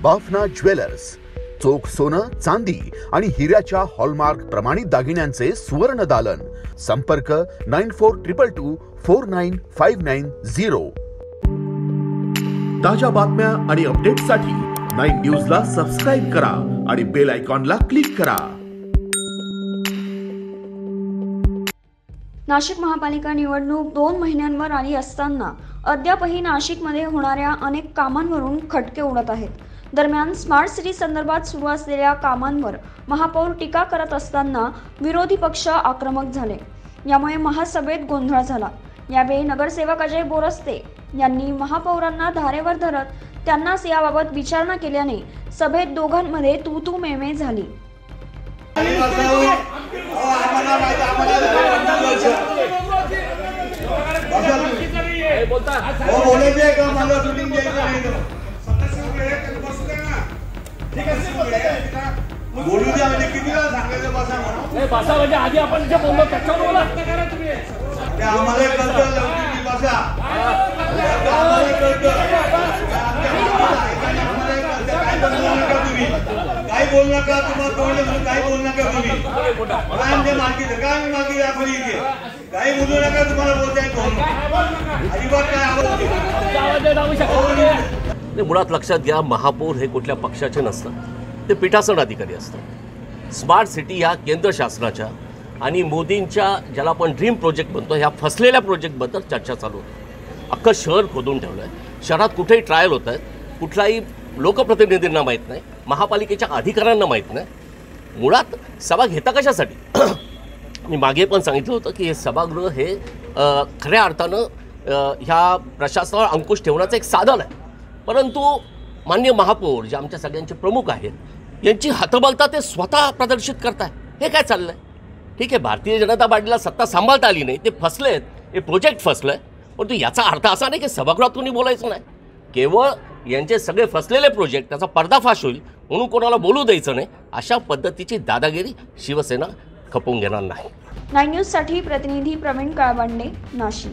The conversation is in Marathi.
बाफना ज्वेलर्स, चोख सोनं, चांदी आणि हिऱ्याच्या हॉलमार्क प्रमाणित दागिन्यांचे सुवर्ण दालन। संपर्क 9422495990। ताज्या बातम्या आणि अपडेट्ससाठी 9 न्यूजला सबस्क्राइब करा आणि बेल आयकॉनला क्लिक करा। नाशिक महापालिका निवडणूक 2 महिन्यांवर आली असताना अद्यापही नाशिकमध्ये होणाऱ्या अनेक कामांवरून खटके उडत आहेत। दरम्यान स्मार्ट सिटी संदर्भात सुरू असलेल्या कामांवर महापौर टीका करत असताना विरोधी पक्ष आक्रमक झाले। यामुळे महासभेत गोंधळ झाला। यावेळी नगरसेवक अजय बोरस्ते यांनी महापौरांना धारेवर धरत त्यांनाच याबाबत विचारणा केल्याने सभेत दोघांमध्ये तू मेमे झाली। बोलू द्या म्हणजे किती वेळा सांगायचं बसा म्हणून बसा म्हणजे आधी आपण जे बोललो त्याच्यावर बोला ते आम्हाला कळतं लवकर बसा आम्हाला कळतं काय बोलू नका तुम्हाला कळलं म्हणून काय बोलू नका तुम्ही काय म्हणजे मार्गी काय मार्गी दाखवली इथे काय बोलू नका तुम्हाला बोलताय अजिबात काय आवाज मुळात लक्षात घ्या, महापौर हे कुठल्या पक्षाचे नसतात, ते पीठासन अधिकारी असतात। स्मार्ट सिटी ह्या केंद्र शासनाच्या आणि मोदींच्या ज्याला आपण ड्रीम प्रोजेक्ट म्हणतो ह्या फसलेल्या प्रोजेक्टबद्दल चर्चा चालू होती। अख्खं शहर खोदून ठेवलं आहे, शहरात कुठेही ट्रायल होत आहेत, कुठलाही लोकप्रतिनिधींना माहीत नाही, महापालिकेच्या अधिकाऱ्यांना माहीत नाही। मुळात सभा घेता कशासाठी? मी मागे पण सांगितलं होतं की हे सभागृह हे खऱ्या अर्थानं ह्या प्रशासनावर अंकुश ठेवण्याचं एक साधन आहे। परंतु माननीय महापौर जे आमच्या सगळ्यांचे प्रमुख आहेत यांची हतबलता ते स्वतः प्रदर्शित करताय। हे काय चाललंय? ठीक आहे, भारतीय जनता पार्टीला सत्ता सांभाळता आली नाही, ते फसलेत, हे प्रोजेक्ट फसलंय, परंतु याचा अर्थ असा नाही की सभागृहात कोणी बोलायचं नाही। केवळ यांचे सगळे फसलेले प्रोजेक्ट त्याचा पर्दाफाश होईल म्हणून कोणाला बोलू द्यायचं नाही, अशा पद्धतीची दादागिरी शिवसेना खपवून घेणार नाही। 9 न्यूजसाठी प्रतिनिधी प्रवीण काळबांडे, नाशिक।